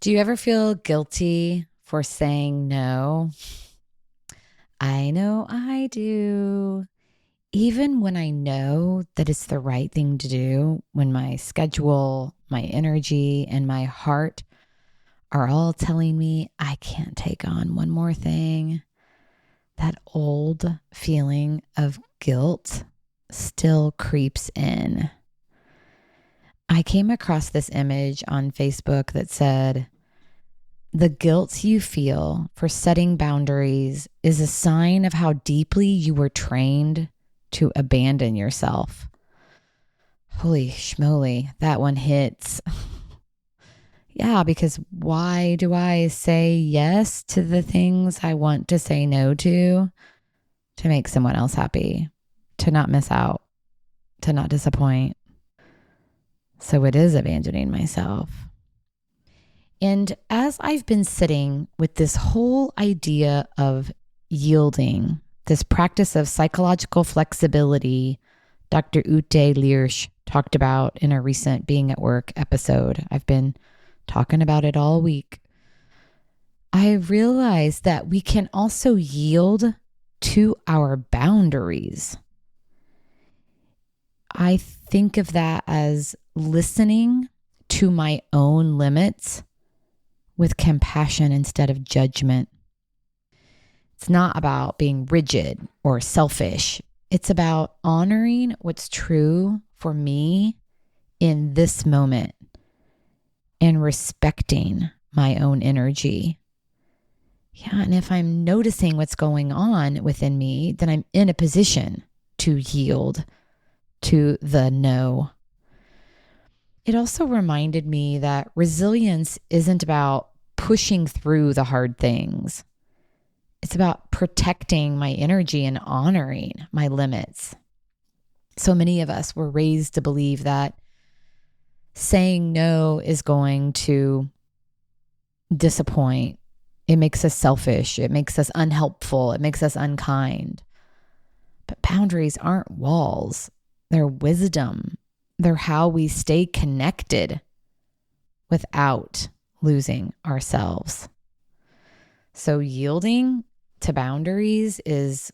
Do you ever feel guilty for saying no? I know I do. Even when I know that it's the right thing to do, when my schedule, my energy, and my heart are all telling me I can't take on one more thing, that old feeling of guilt still creeps in. I came across this image on Facebook that said, "The guilt you feel for setting boundaries is a sign of how deeply you were trained to abandon yourself." Holy schmoly, that one hits. Yeah, because why do I say yes to the things I want to say no to? To make someone else happy, to not miss out, to not disappoint. So it is abandoning myself. And as I've been sitting with this whole idea of yielding, this practice of psychological flexibility, Dr. Ute Liersch talked about in a recent Being at Work episode. I've been talking about it all week. I realized that we can also yield to our boundaries. I think of that as listening to my own limits with compassion instead of judgment. It's not about being rigid or selfish. It's about honoring what's true for me in this moment and respecting my own energy. Yeah, and if I'm noticing what's going on within me, then I'm in a position to yield to the no. It also reminded me that resilience isn't about pushing through the hard things. It's about protecting my energy and honoring my limits. So many of us were raised to believe that saying no is going to disappoint. It makes us selfish. It makes us unhelpful. It makes us unkind. But boundaries aren't walls. They're wisdom. They're how we stay connected without losing ourselves. So yielding to boundaries is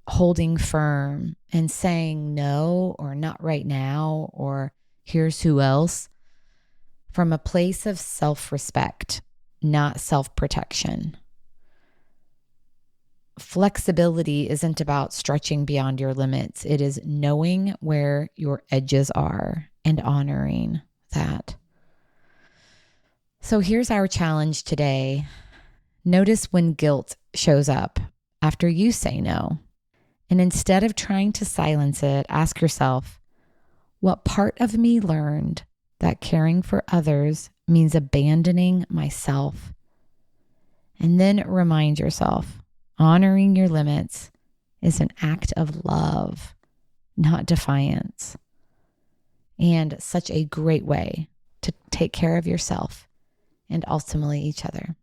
holding firm and saying no, or not right now, or here's who else, from a place of self-respect, not self-protection. Flexibility isn't about stretching beyond your limits. It is knowing where your edges are and honoring that. So here's our challenge today. Notice when guilt shows up after you say no. And instead of trying to silence it, ask yourself, what part of me learned that caring for others means abandoning myself? And then remind yourself, honoring your limits is an act of love, not defiance, and such a great way to take care of yourself and ultimately each other.